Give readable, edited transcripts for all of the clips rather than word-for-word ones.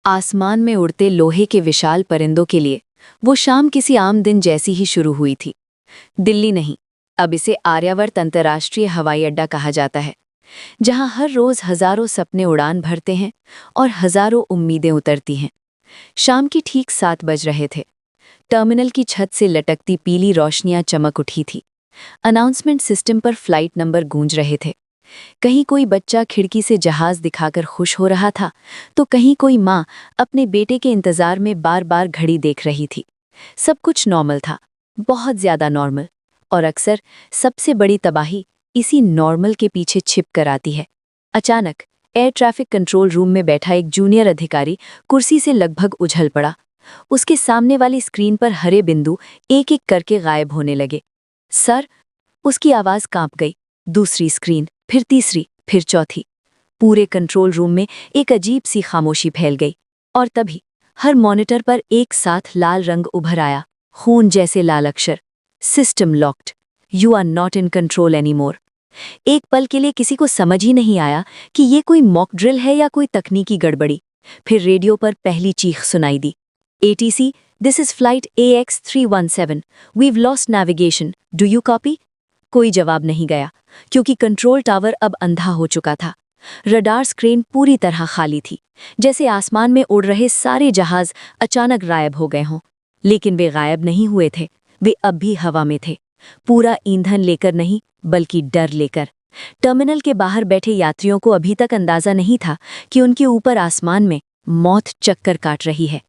आसमान में उड़ते लोहे के विशाल परिंदों के लिए वो शाम किसी आम दिन जैसी ही शुरू हुई थी। दिल्ली नहीं, अब इसे आर्यावर्त अंतर्राष्ट्रीय हवाई अड्डा कहा जाता है, जहां हर रोज हजारों सपने उड़ान भरते हैं और हजारों उम्मीदें उतरती हैं। शाम की ठीक 7 बज रहे थे। टर्मिनल की छत से लटकती पीली रोशनियां चमक उठी थी। अनाउंसमेंट सिस्टम पर फ्लाइट नंबर गूंज रहे थे। कहीं कोई बच्चा खिड़की से जहाज दिखाकर खुश हो रहा था, तो कहीं कोई माँ अपने बेटे के इंतजार में बार बार घड़ी देख रही थी। सब कुछ नॉर्मल था, बहुत ज्यादा नॉर्मल। और अक्सर सबसे बड़ी तबाही इसी नॉर्मल के पीछे छिप कर आती है। अचानक एयर ट्रैफिक कंट्रोल रूम में बैठा एक जूनियर अधिकारी कुर्सी से लगभग उछल पड़ा। उसके सामने वाली स्क्रीन पर हरे बिंदु एक एक करके गायब होने लगे। सर, उसकी आवाज कांप गई। दूसरी स्क्रीन, फिर तीसरी, फिर चौथी। पूरे कंट्रोल रूम में एक अजीब सी खामोशी फैल गई। और तभी हर मॉनिटर पर एक साथ लाल रंग उभर आया, खून जैसे लाल अक्षर। System locked, you are not in control anymore. एक पल के लिए किसी को समझ ही नहीं आया कि ये कोई मॉक ड्रिल है या कोई तकनीकी गड़बड़ी। फिर रेडियो पर पहली चीख सुनाई दी। ATC, this is flight AX317, we've lost navigation, do you copy? कोई जवाब नहीं गया, क्योंकि कंट्रोल टावर अब अंधा हो चुका था। रडार स्क्रीन पूरी तरह खाली थी, जैसे आसमान में उड़ रहे सारे जहाज अचानक गायब हो गए हों। लेकिन वे गायब नहीं हुए थे, वे अब भी हवा में थे। पूरा ईंधन लेकर नहीं, बल्कि डर लेकर। टर्मिनल के बाहर बैठे यात्रियों को अभी तक अंदाजा नहीं था कि उनके ऊपर आसमान में मौत चक्कर काट रही है।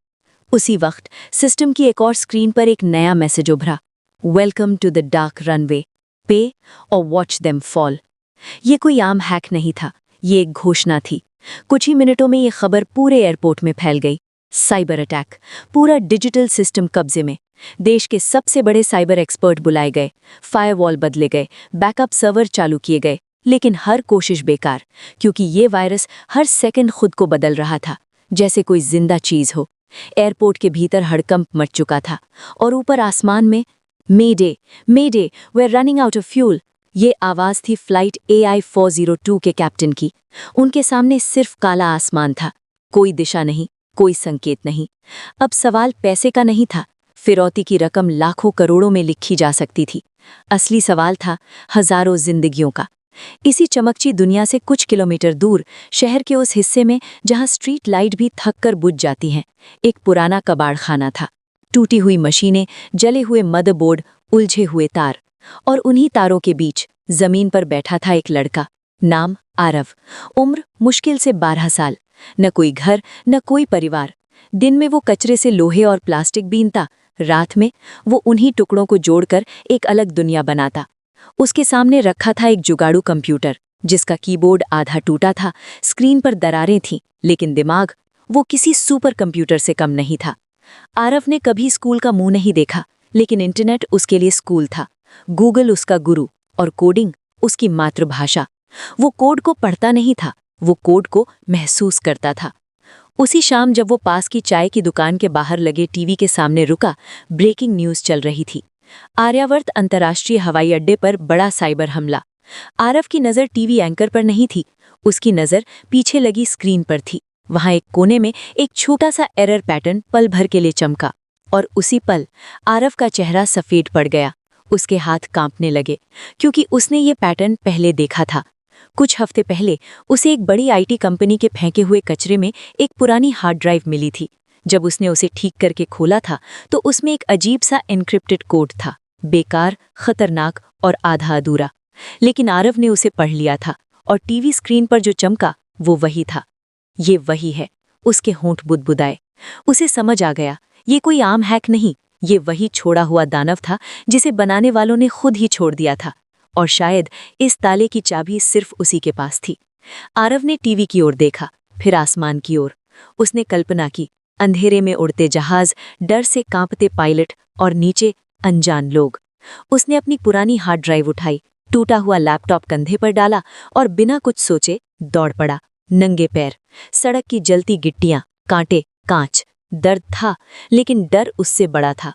उसी वक्त सिस्टम की एक और स्क्रीन पर एक नया मैसेज उभरा। Welcome to the dark runway, pay और वॉच देम फॉल। ये कोई आम हैक नहीं था, ये एक घोषणा थी। कुछ ही मिनटों में ये खबर पूरे एयरपोर्ट में फैल गई। साइबर अटैक, पूरा डिजिटल सिस्टम कब्जे में। देश के सबसे बड़े साइबर एक्सपर्ट बुलाए गए, फायरवॉल बदले गए, बैकअप सर्वर चालू किए गए। लेकिन हर कोशिश बेकार, क्योंकि ये वायरस हर सेकंड खुद को बदल रहा था, जैसे कोई जिंदा चीज हो। एयरपोर्ट के भीतर हड़कंप मच चुका था, और ऊपर आसमान में मेडे, मेडे, वे रनिंग आउट ऑफ फ्यूल। ये आवाज थी फ्लाइट AI402 के कैप्टन की। उनके सामने सिर्फ काला आसमान था, कोई दिशा नहीं, कोई संकेत नहीं। अब सवाल पैसे का नहीं था, फिरौती की रकम लाखों करोड़ों में लिखी जा सकती थी। असली सवाल था हजारों जिंदगियों का। इसी चमकची दुनिया से कुछ किलोमीटर दूर, शहर के उस हिस्से में जहां स्ट्रीट लाइट भी थक कर बुझ जाती हैं, एक पुराना कबाड़ खाना था। टूटी हुई मशीनें, जले हुए मदरबोर्ड, उलझे हुए तार। और उन्हीं तारों के बीच जमीन पर बैठा था एक लड़का। नाम आरव, उम्र मुश्किल से 12 साल। न कोई घर, न कोई परिवार। दिन में वो कचरे से लोहे और प्लास्टिक बीनता, रात में वो उन्हीं टुकड़ों को जोड़कर एक अलग दुनिया बनाता। उसके सामने रखा था एक जुगाड़ू कंप्यूटर, जिसका कीबोर्ड आधा टूटा था, स्क्रीन पर दरारें थीं, लेकिन दिमाग वो किसी सुपर कंप्यूटर से कम नहीं था। आरव ने कभी स्कूल का मुंह नहीं देखा, लेकिन इंटरनेट उसके लिए स्कूल था। गूगल उसका गुरु, और कोडिंग उसकी मातृभाषा। वो कोड को पढ़ता नहीं था, वो कोड को महसूस करता था। उसी शाम जब वो पास की चाय की दुकान के बाहर लगे टीवी के सामने रुका, ब्रेकिंग न्यूज चल रही थी। आर्यावर्त अंतर्राष्ट्रीय हवाई अड्डे पर बड़ा साइबर हमला। आरव की नज़र टीवी एंकर पर नहीं थी, उसकी नज़र पीछे लगी स्क्रीन पर थी। वहां एक कोने में एक छोटा सा एरर पैटर्न पल भर के लिए चमका, और उसी पल आरव का चेहरा सफेद पड़ गया। उसके हाथ कांपने लगे, क्योंकि उसने ये पैटर्न पहले देखा था। कुछ हफ्ते पहले उसे एक बड़ी IT कंपनी के फेंके हुए कचरे में एक पुरानी हार्ड ड्राइव मिली थी। जब उसने उसे ठीक करके खोला था, तो उसमें एक अजीब सा एन्क्रिप्टेड कोड था, बेकार, खतरनाक और आधा अधूरा। लेकिन आरव ने उसे पढ़ लिया था, और टीवी स्क्रीन पर जो चमका वो वही था। ये वही है। उसके होंठ बुदबुदाए। उसे समझ आ गया, ये कोई आम हैक नहीं, ये वही छोड़ा हुआ दानव था जिसे बनाने वालों ने खुद ही छोड़ दिया था। और शायद इस ताले की चाबी सिर्फ उसी के पास थी। आरव ने टीवी की ओर देखा, फिर आसमान की ओर। उसने कल्पना की, अंधेरे में उड़ते जहाज, डर से कांपते पायलट, और नीचे अनजान लोग। उसने अपनी पुरानी हार्ड ड्राइव उठाई, टूटा हुआ लैपटॉप कंधे पर डाला, और बिना कुछ सोचे दौड़ पड़ा, नंगे पैर। सड़क की जलती गिट्टियां, कांटे, कांच। दर्द था, लेकिन डर उससे बड़ा था।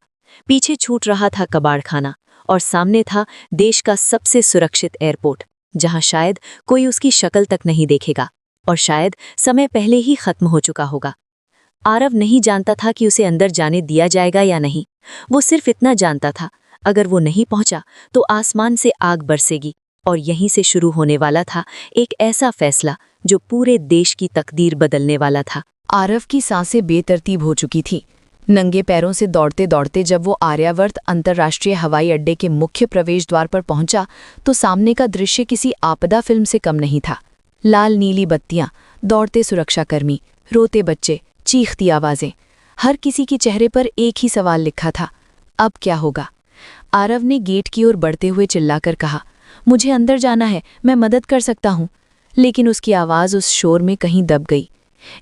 पीछे छूट रहा था कबाड़खाना, और सामने था देश का सबसे सुरक्षित एयरपोर्ट, जहां शायद कोई उसकी शक्ल तक नहीं देखेगा, और शायद समय पहले ही खत्म हो चुका होगा। आरव नहीं जानता था कि उसे अंदर जाने दिया जाएगा या नहीं। वो सिर्फ इतना जानता था, अगर वो नहीं पहुंचा तो आसमान से आग बरसेगी, और यहीं से शुरू होने वाला था एक ऐसा फैसला जो पूरे देश की तकदीर बदलने वाला था। आरव की सांसें बेतरतीब हो चुकी थी। नंगे पैरों से दौड़ते दौड़ते जब वो आर्यावर्त अंतर्राष्ट्रीय हवाई अड्डे के मुख्य प्रवेश द्वार पर पहुंचा तो सामने का दृश्य किसी आपदा फिल्म से कम नहीं था। लाल नीली बत्तियां, दौड़ते सुरक्षाकर्मी, रोते बच्चे, चीखती आवाजें, हर किसी के चेहरे पर एक ही सवाल लिखा था, अब क्या होगा। आरव ने गेट की ओर बढ़ते हुए चिल्लाकर कहा, मुझे अंदर जाना है, मैं मदद कर सकता हूं। लेकिन उसकी आवाज़ उस शोर में कहीं दब गई।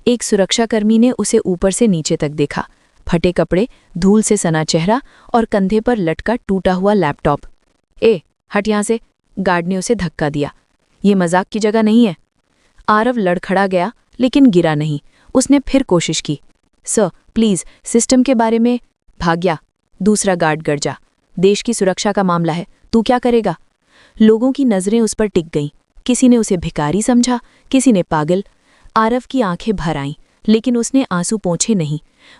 एक सुरक्षाकर्मी ने उसे ऊपर से नीचे तक देखा, फटे कपड़े, धूल से सना चेहरा और कंधे पर लटका टूटा हुआ लैपटॉप। ए, हट यहां से, गार्ड ने उसे धक्का दिया। ये मजाक की जगह नहीं है। आरव लड़खड़ा गया लेकिन गिरा नहीं। उसने फिर कोशिश की, सर प्लीज सिस्टम के बारे में। भाग गया। दूसरा गार्ड गरजा, देश की सुरक्षा का मामला है, तू क्या करेगा। लोगों की नजरें उस पर टिक गईं। किसी ने उसे भिखारी समझा, किसी ने पागल। आरव की आंखें भर आईं, लेकिन उसने आंसू पोंछे नहीं।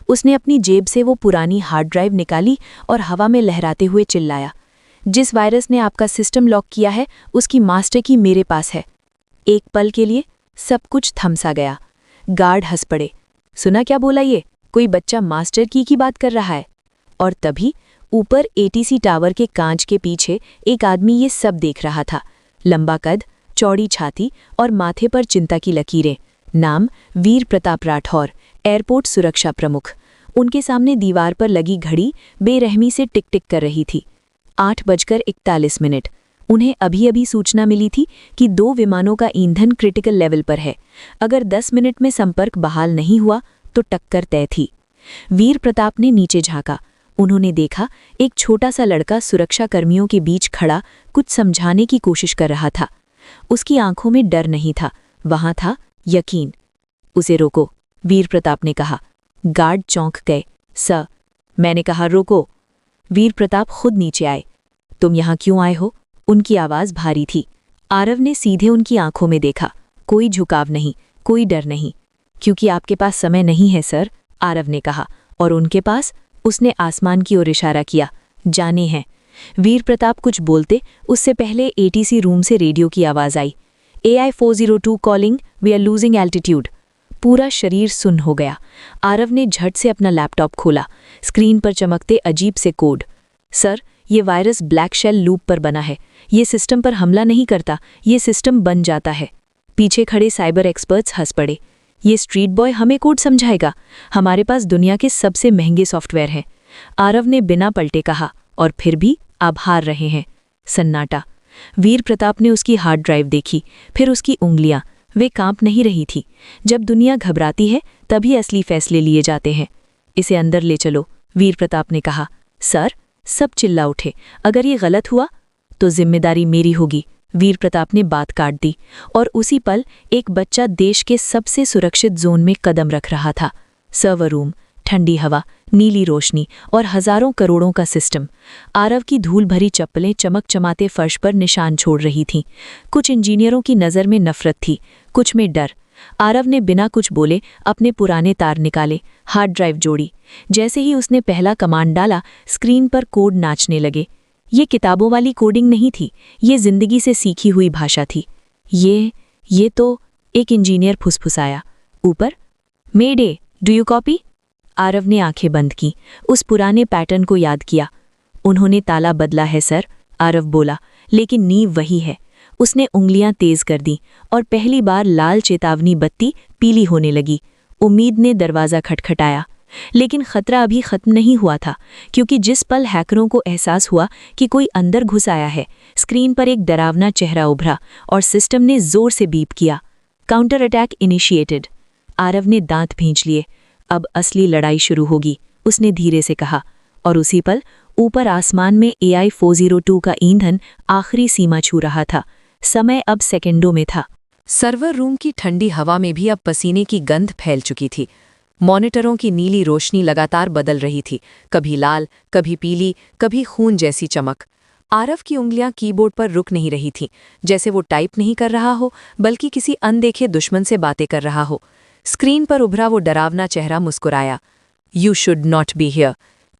उसने अपनी जेब से वो पुरानी हार्ड ड्राइव निकाली और हवा में लहराते हुए चिल्लाया, जिस वायरस ने आपका सिस्टम लॉक किया है उसकी मास्टर की मेरे पास है। एक पल के लिए सब कुछ थम सा गया। गार्ड हंस पड़े। सुना क्या बोला ये, कोई बच्चा मास्टर की बात कर रहा है। और तभी ऊपर एटीसी टावर के कांच के पीछे एक आदमी ये सब देख रहा था। लंबा कद, चौड़ी छाती और माथे पर चिंता की लकीरें। नाम वीर प्रताप राठौर, एयरपोर्ट सुरक्षा प्रमुख। उनके सामने दीवार पर लगी घड़ी बेरहमी से टिक टिक कर रही थी। 8:41। उन्हें अभी अभी सूचना मिली थी कि 2 विमानों का ईंधन क्रिटिकल लेवल पर है। अगर 10 मिनट में संपर्क बहाल नहीं हुआ तो टक्कर तय थी। वीर प्रताप ने नीचे झांका। उन्होंने देखा एक छोटा सा लड़का सुरक्षाकर्मियों के बीच खड़ा कुछ समझाने की कोशिश कर रहा था। उसकी आंखों में डर नहीं था, वहां था यकीन। उसे रोको, वीर प्रताप ने कहा। गार्ड चौंक गए। सर, मैंने कहा रोको। वीर प्रताप खुद नीचे आए। तुम यहां क्यों आए हो? उनकी आवाज भारी थी। आरव ने सीधे उनकी आंखों में देखा। कोई झुकाव नहीं, कोई डर नहीं। क्योंकि आपके पास समय नहीं है सर, आरव ने कहा। और उनके पास? उसने आसमान की ओर इशारा किया। जाने हैं। वीर प्रताप कुछ बोलते उससे पहले एटीसी रूम से रेडियो की आवाज आई। AI 402 calling, we are losing altitude. पूरा शरीर सुन्न हो गया। आरव ने झट से अपना लैपटॉप खोला। स्क्रीन पर चमकते अजीब से कोड। सर, ये वायरस ब्लैक शेल लूप पर बना है। ये सिस्टम पर हमला नहीं करता, ये सिस्टम बन जाता है। पीछे खड़े साइबर एक्सपर्ट्स हंस पड़े। ये स्ट्रीट बॉय हमें कोड समझाएगा? हमारे पास दुनिया के सबसे महंगे सॉफ्टवेयर हैं। आरव ने बिना पलटे कहा। और फिर भी आप हार रहे हैं। सन्नाटा। वीर प्रताप ने उसकी हार्ड ड्राइव देखी, फिर उसकी उंगलियां। वे कांप नहीं रही थी। जब दुनिया घबराती है तभी असली फैसले लिए जाते हैं। इसे अंदर ले चलो, वीर प्रताप ने कहा। सर, सब चिल्ला उठे। अगर ये गलत हुआ तो जिम्मेदारी मेरी होगी, वीर प्रताप ने बात काट दी। और उसी पल एक बच्चा देश के सबसे सुरक्षित जोन में कदम रख रहा था। सर्वर रूम, ठंडी हवा, नीली रोशनी और हजारों करोड़ों का सिस्टम। आरव की धूल भरी चप्पलें चमक चमाते फर्श पर निशान छोड़ रही थीं। कुछ इंजीनियरों की नज़र में नफरत थी, कुछ में डर। आरव ने बिना कुछ बोले अपने पुराने तार निकाले, हार्ड ड्राइव जोड़ी। जैसे ही उसने पहला कमांड डाला, स्क्रीन पर कोड नाचने लगे। ये किताबों वाली कोडिंग नहीं थी, ये जिंदगी से सीखी हुई भाषा थी। ये तो, एक इंजीनियर फुसफुसाया। ऊपर, मेडे, डू यू कॉपी? आरव ने आंखें बंद की, उस पुराने पैटर्न को याद किया। उन्होंने ताला बदला है सर, आरव बोला, लेकिन नींव वही है। उसने उंगलियां तेज कर दी और पहली बार लाल चेतावनी बत्ती पीली होने लगी। उम्मीद ने दरवाज़ा खटखटाया। लेकिन खतरा अभी खत्म नहीं हुआ था, क्योंकि जिस पल हैकरों को एहसास हुआ कि कोई अंदर घुस आया है, स्क्रीन पर एक डरावना चेहरा उभरा और सिस्टम ने जोर से बीप किया। Counter attack initiated. आरव ने दांत भींच लिए। अब असली लड़ाई शुरू होगी, उसने धीरे से कहा। और उसी पल ऊपर आसमान में AI 402 का ईंधन आखिरी सीमा छू रहा था। समय अब सेकंडों में था। सर्वर रूम की ठंडी हवा में भी अब पसीने की गंध फैल चुकी थी। मॉनिटरों की नीली रोशनी लगातार बदल रही थी, कभी लाल, कभी पीली, कभी खून जैसी चमक। आरव की उंगलियां कीबोर्ड पर रुक नहीं रही थीं, जैसे वो टाइप नहीं कर रहा हो, बल्कि किसी अनदेखे दुश्मन से बातें कर रहा हो। स्क्रीन पर उभरा वो डरावना चेहरा मुस्कुराया। You should not be here.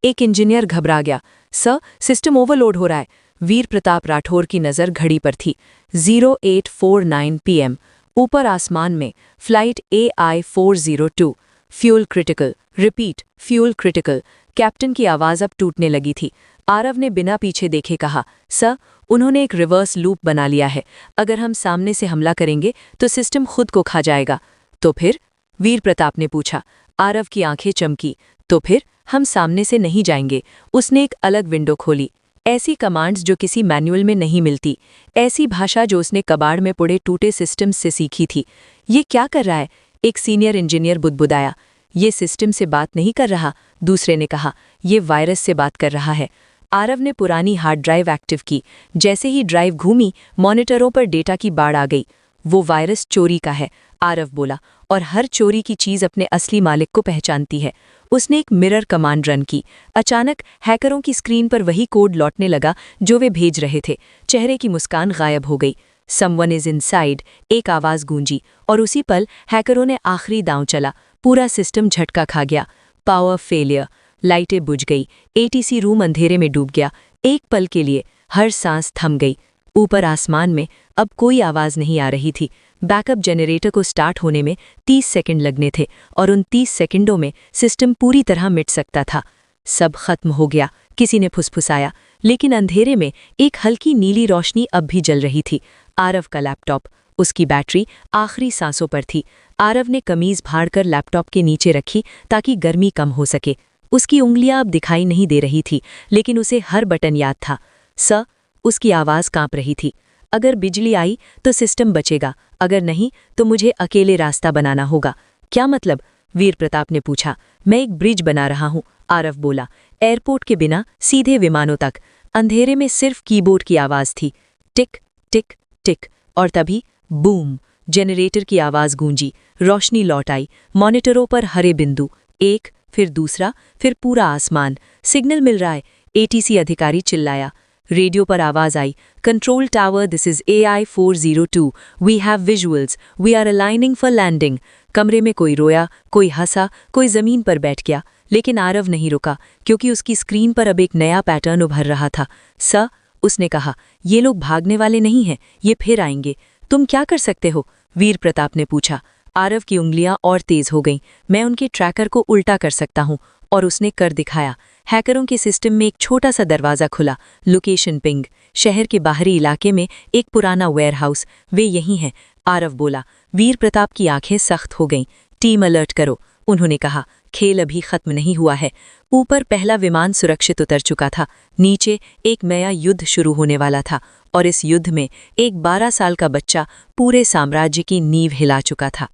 एक इंजीनियर घबरा गया। सर, सिस्टम ओवरलोड हो रहा है। वीर प्रताप राठौर की नज़र घड़ी पर थी। 0849 PM। ऊपर आसमान में flight AI 402। Fuel critical. Repeat, fuel critical. Captain की आवाज़ अब टूटने लगी थी। आरव ने बिना पीछे देखे कहा, सर, उन्होंने एक रिवर्स लूप बना लिया है। अगर हम सामने से हमला करेंगे तो सिस्टम खुद को खा जाएगा। तो फिर? वीर प्रताप ने पूछा। आरव की आंखें चमकी। तो फिर हम सामने से नहीं जाएंगे। उसने एक अलग विंडो खोली। ऐसी कमांड्स जो किसी मैनुअल में नहीं मिलती, ऐसी भाषा जो उसने कबाड़ में पड़े टूटे सिस्टम्स से सीखी थी। ये क्या कर रहा है? एक सीनियर इंजीनियर बुदबुदाया। ये सिस्टम से बात नहीं कर रहा, दूसरे ने कहा। ये वायरस से बात कर रहा है। आरव ने पुरानी हार्ड ड्राइव एक्टिव की। जैसे ही ड्राइव घूमी, मॉनिटरों पर डेटा की बाढ़ आ गई। वो वायरस चोरी का है, आरव बोला, और हर चोरी की चीज़ अपने असली मालिक को पहचानती है। उसने एक मिरर कमांड रन की। अचानक हैकरों की स्क्रीन पर वही कोड लौटने लगा जो वे भेज रहे थे। चेहरे की मुस्कान गायब हो गई। समवन इज इनसाइड, एक आवाज़ गूंजी, और उसी पल हैकरों ने आखिरी दांव चला। पूरा सिस्टम झटका खा गया। Power failure. लाइटें बुझ गई। ATC रूम अंधेरे में डूब गया। एक पल के लिए हर सांस थम गई। ऊपर आसमान में अब कोई आवाज़ नहीं आ रही थी। बैकअप जनरेटर को स्टार्ट होने में 30 सेकंड लगने थे, और उन 30 सेकंडों में सिस्टम पूरी तरह मिट सकता था। सब खत्म हो गया, किसी ने फुसफुसाया, लेकिन अंधेरे में एक हल्की नीली रोशनी अब भी जल रही थी। आरव का लैपटॉप। उसकी बैटरी आखिरी सांसों पर थी। आरव ने कमीज फाड़कर लैपटॉप के नीचे रखी ताकि गर्मी कम हो सके। उसकी उंगलियां अब दिखाई नहीं दे रही थी, लेकिन उसे हर बटन याद था। सर, उसकी आवाज़ कांप रही थी। अगर बिजली आई तो सिस्टम बचेगा, अगर नहीं तो मुझे अकेले रास्ता बनाना होगा। क्या मतलब? वीर प्रताप ने पूछा। मैं एक ब्रिज बना रहा हूँ, आरव बोला। एयरपोर्ट के बिना सीधे विमानों तक। अंधेरे में सिर्फ कीबोर्ड की आवाज़ थी। टिक टिक टिक, और तभी बूम, जनरेटर की आवाज़ गूंजी। रोशनी लौट आई। मॉनिटरों पर हरे बिंदु, एक, फिर दूसरा, फिर पूरा आसमान। सिग्नल मिल रहा है, ATC अधिकारी चिल्लाया। रेडियो पर आवाज़ आई, control tower, this is AI 402, we have visuals, we are aligning for landing. कमरे में कोई रोया, कोई हंसा, कोई ज़मीन पर बैठ गया, लेकिन आरव नहीं रुका, क्योंकि उसकी स्क्रीन पर अब एक नया पैटर्न उभर रहा था। सर, उसने कहा, ये लोग भागने वाले नहीं हैं, ये फिर आएंगे। तुम क्या कर सकते हो? वीर प्रताप ने पूछा। आरव की उंगलियां और तेज हो गईं। मैं उनके ट्रैकर को उल्टा कर सकता हूं, और उसने कर दिखाया। हैकरों के सिस्टम में एक छोटा सा दरवाज़ा खुला। Location ping. शहर के बाहरी इलाके में एक पुराना वेयरहाउस। वे यहीं हैं, आरव बोला। वीर प्रताप की आंखें सख्त हो गईं। टीम अलर्ट करो, उन्होंने कहा। खेल अभी खत्म नहीं हुआ है। ऊपर पहला विमान सुरक्षित उतर चुका था। नीचे एक नया युद्ध शुरू होने वाला था, और इस युद्ध में एक 12 साल का बच्चा पूरे साम्राज्य की नींव हिला चुका था।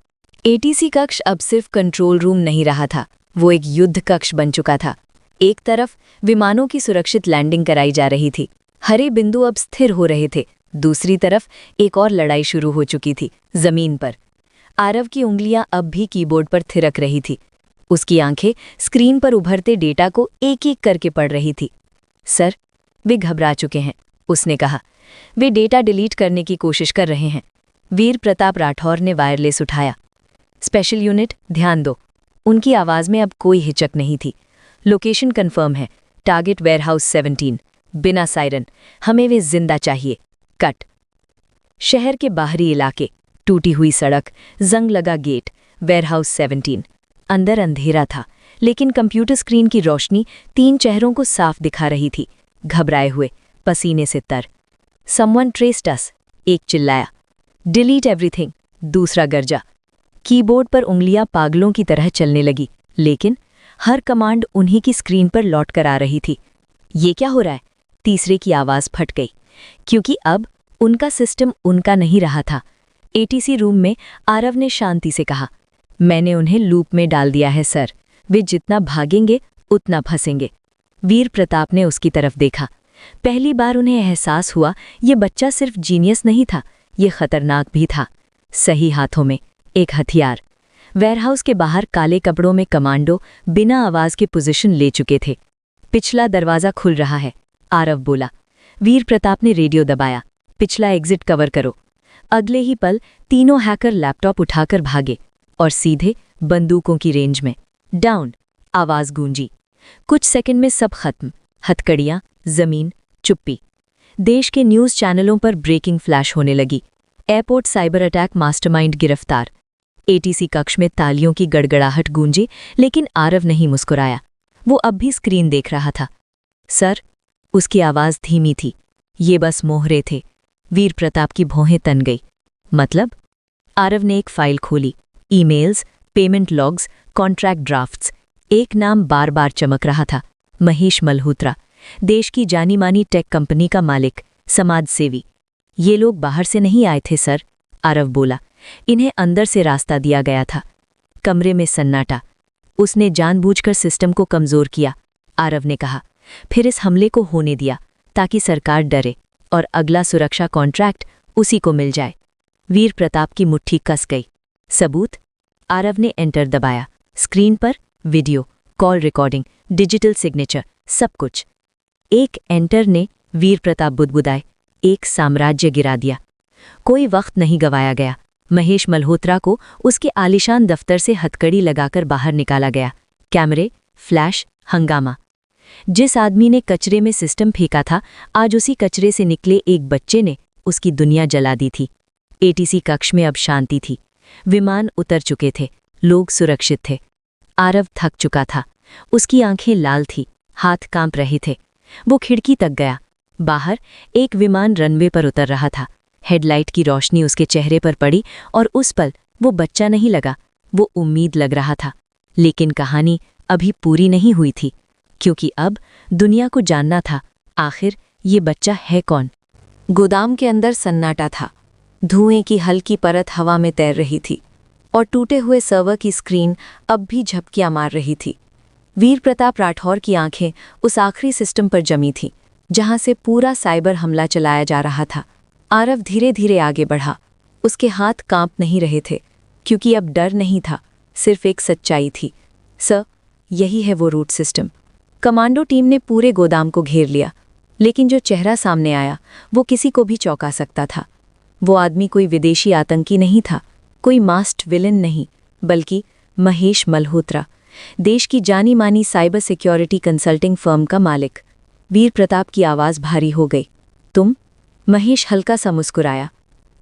ATC कक्ष अब सिर्फ कंट्रोल रूम नहीं रहा था, वो एक युद्ध कक्ष बन चुका था। एक तरफ विमानों की सुरक्षित लैंडिंग कराई जा रही थी, हरे बिंदु अब स्थिर हो रहे थे। दूसरी तरफ एक और लड़ाई शुरू हो चुकी थी, जमीन पर। आरव की उंगलियां अब भी कीबोर्ड पर थिरक रही थी। उसकी आंखें स्क्रीन पर उभरते डेटा को एक एक करके पढ़ रही थी। सर, वे घबरा चुके हैं, उसने कहा। वे डेटा डिलीट करने की कोशिश कर रहे हैं। वीर प्रताप राठौर ने वायरलेस उठाया। स्पेशल यूनिट, ध्यान दो। उनकी आवाज़ में अब कोई हिचक नहीं थी। लोकेशन कंफर्म है, टारगेट वेयरहाउस 17। बिना सायरन, हमें वे जिंदा चाहिए। कट। शहर के बाहरी इलाके, टूटी हुई सड़क, जंग लगा गेट, वेयरहाउस 17। अंदर अंधेरा था, लेकिन कंप्यूटर स्क्रीन की रोशनी 3 चेहरों को साफ दिखा रही थी, घबराए हुए, पसीने से तर। समवन ट्रेस्ड अस, एक चिल्लाया। डिलीट एवरीथिंग, दूसरा गरजा। कीबोर्ड पर उंगलियां पागलों की तरह चलने लगी, लेकिन हर कमांड उन्हीं की स्क्रीन पर लौट कर आ रही थी। ये क्या हो रहा है? तीसरे की आवाज़ फट गई, क्योंकि अब उनका सिस्टम उनका नहीं रहा था। ATC रूम में आरव ने शांति से कहा, मैंने उन्हें लूप में डाल दिया है सर, वे जितना भागेंगे उतना फंसेंगे। वीर प्रताप ने उसकी तरफ देखा। पहली बार उन्हें एहसास हुआ ये बच्चा सिर्फ जीनियस नहीं था, ये खतरनाक भी था। सही हाथों में एक हथियार। वेयरहाउस के बाहर काले कपड़ों में कमांडो बिना आवाज़ के पोजीशन ले चुके थे। पिछला दरवाज़ा खुल रहा है, आरव बोला। वीर प्रताप ने रेडियो दबाया, पिछला एग्जिट कवर करो। अगले ही पल तीनों हैकर लैपटॉप उठाकर भागे। और सीधे बंदूकों की रेंज में डाउन आवाज गूंजी। कुछ सेकंड में सब खत्म, हथकड़ियां, जमीन, चुप्पी। देश के न्यूज़ चैनलों पर ब्रेकिंग फ्लैश होने लगी। एयरपोर्ट साइबर अटैक मास्टरमाइंड गिरफ्तार। एटीसी कक्ष में तालियों की गड़गड़ाहट गूंजी, लेकिन आरव नहीं मुस्कुराया। वो अब भी स्क्रीन देख रहा था। सर, उसकी आवाज़ धीमी थी। ये बस मोहरे थे। वीर प्रताप की भौहें तन गई। मतलब? आरव ने एक फाइल खोली। Emails, payment logs, contract drafts. एक नाम बार बार चमक रहा था, महेश मल्होत्रा, देश की जानी मानी टेक कंपनी का मालिक, समाजसेवी। ये लोग बाहर से नहीं आए थे सर, आरव बोला। इन्हें अंदर से रास्ता दिया गया था। कमरे में सन्नाटा। उसने जानबूझकर सिस्टम को कमजोर किया, आरव ने कहा। फिर इस हमले को होने दिया ताकि सरकार डरे और अगला सुरक्षा कॉन्ट्रैक्ट उसी को मिल जाए। वीर प्रताप की मुट्ठी कस गई। सबूत? आरव ने एंटर दबाया। स्क्रीन पर video, call recording, digital signature, सब कुछ। एक एंटर ने, वीर प्रताप बुदबुदाए, एक साम्राज्य गिरा दिया। कोई वक्त नहीं गवाया गया। महेश मल्होत्रा को उसके आलीशान दफ्तर से हथकड़ी लगाकर बाहर निकाला गया। कैमरे, फ्लैश, हंगामा। जिस आदमी ने कचरे में सिस्टम फेंका था, आज उसी कचरे से निकले एक बच्चे ने उसकी दुनिया जला दी थी। एटीसी कक्ष में अब शांति थी। विमान उतर चुके थे, लोग सुरक्षित थे। आरव थक चुका था। उसकी आंखें लाल थी, हाथ कांप रहे थे। वो खिड़की तक गया। बाहर एक विमान रनवे पर उतर रहा था। हेडलाइट की रोशनी उसके चेहरे पर पड़ी और उस पल वो बच्चा नहीं लगा, वो उम्मीद लग रहा था। लेकिन कहानी अभी पूरी नहीं हुई थी, क्योंकि अब दुनिया को जानना था, आखिर ये बच्चा है कौन। गोदाम के अंदर सन्नाटा था। धुएं की हल्की परत हवा में तैर रही थी और टूटे हुए सर्वर की स्क्रीन अब भी झपकियां मार रही थी। वीर प्रताप राठौर की आंखें उस आखिरी सिस्टम पर जमी थीं, जहां से पूरा साइबर हमला चलाया जा रहा था। आरव धीरे धीरे आगे बढ़ा। उसके हाथ कांप नहीं रहे थे, क्योंकि अब डर नहीं था, सिर्फ एक सच्चाई थी। सर, यही है वो रूट सिस्टम। कमांडो टीम ने पूरे गोदाम को घेर लिया, लेकिन जो चेहरा सामने आया वो किसी को भी चौंका सकता था। वो आदमी कोई विदेशी आतंकी नहीं था, कोई मास्ड विलन नहीं, बल्कि महेश मल्होत्रा, देश की जानी मानी साइबर सिक्योरिटी कंसल्टिंग फर्म का मालिक। वीर प्रताप की आवाज़ भारी हो गई। तुम? महेश हल्का सा मुस्कुराया।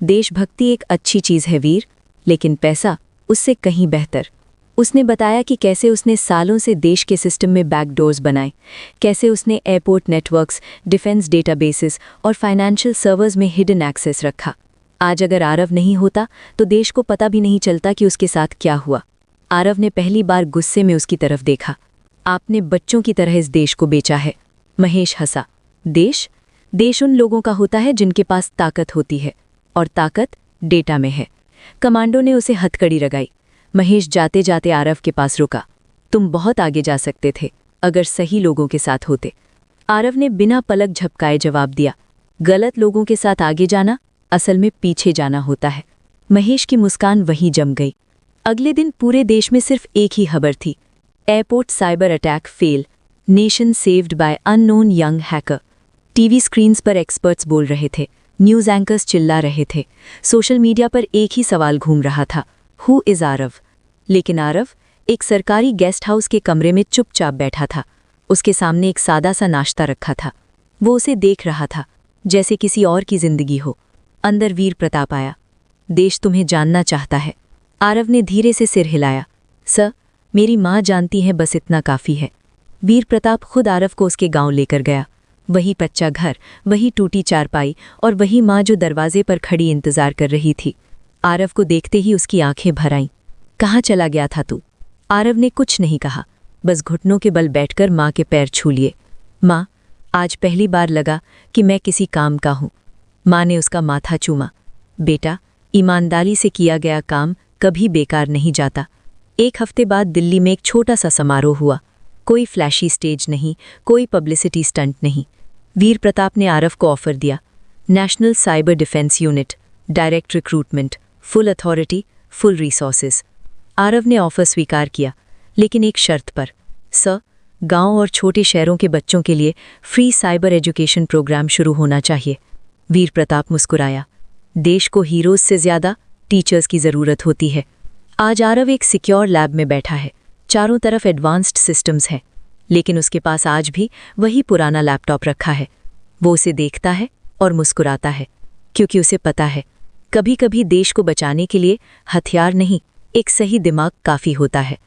देशभक्ति एक अच्छी चीज़ है वीर, लेकिन पैसा उससे कहीं बेहतर। उसने बताया कि कैसे उसने सालों से देश के सिस्टम में बैकडोर्स बनाए, कैसे उसने एयरपोर्ट नेटवर्क्स, डिफेंस डेटाबेसेस और फाइनेंशियल सर्वर्स में हिडन एक्सेस रखा। आज अगर आरव नहीं होता तो देश को पता भी नहीं चलता कि उसके साथ क्या हुआ। आरव ने पहली बार गुस्से में उसकी तरफ देखा। आपने बच्चों की तरह इस देश को बेचा है। महेश हंसा। देश? देश उन लोगों का होता है जिनके पास ताकत होती है, और ताकत डेटा में है। कमांडो ने उसे हथकड़ी लगाई। महेश जाते जाते आरव के पास रुका। तुम बहुत आगे जा सकते थे अगर सही लोगों के साथ होते। आरव ने बिना पलक झपकाए जवाब दिया। गलत लोगों के साथ आगे जाना असल में पीछे जाना होता है। महेश की मुस्कान वहीं जम गई। अगले दिन पूरे देश में सिर्फ एक ही खबर थी। Airport cyber attack fail, nation saved by unknown young hacker. TV screens पर एक्सपर्ट्स बोल रहे थे, न्यूज़ एंकर्स चिल्ला रहे थे, सोशल मीडिया पर एक ही सवाल घूम रहा था, हु इज़ आरव? लेकिन आरव एक सरकारी गेस्ट हाउस के कमरे में चुपचाप बैठा था। उसके सामने एक सादा सा नाश्ता रखा था। वो उसे देख रहा था, जैसे किसी और की जिंदगी हो। अंदर वीर प्रताप आया। देश तुम्हें जानना चाहता है। आरव ने धीरे से सिर हिलाया। सर, मेरी माँ जानती है, बस इतना काफ़ी है। वीर प्रताप खुद आरव को उसके गांव लेकर गया। वही कच्चा घर, वही टूटी चारपाई और वही माँ जो दरवाजे पर खड़ी इंतजार कर रही थी। आरव को देखते ही उसकी आंखें भर आईं। कहाँ चला गया था तू? आरव ने कुछ नहीं कहा, बस घुटनों के बल बैठकर माँ के पैर छू लिए। माँ, आज पहली बार लगा कि मैं किसी काम का हूँ। माँ ने उसका माथा चूमा। बेटा, ईमानदारी से किया गया काम कभी बेकार नहीं जाता। एक हफ्ते बाद दिल्ली में एक छोटा सा समारोह हुआ। कोई फ्लैशी स्टेज नहीं, कोई पब्लिसिटी स्टंट नहीं। वीर प्रताप ने आरव को ऑफर दिया। National cyber defence unit, direct recruitment, full authority, full resources. Aarav ने ऑफर स्वीकार किया, लेकिन एक शर्त पर। सर, गांव और छोटे शहरों के बच्चों के लिए फ्री साइबर एजुकेशन प्रोग्राम शुरू होना चाहिए। वीर प्रताप मुस्कुराया। देश को हीरोज से ज्यादा टीचर्स की ज़रूरत होती है। आज आरव एक सिक्योर लैब में बैठा है, चारों तरफ एडवांस्ड सिस्टम्स हैं, लेकिन उसके पास आज भी वही पुराना लैपटॉप रखा है। वो उसे देखता है और मुस्कुराता है, क्योंकि उसे पता है कभी-कभी देश को बचाने के लिए हथियार नहीं, एक सही दिमाग काफ़ी होता है।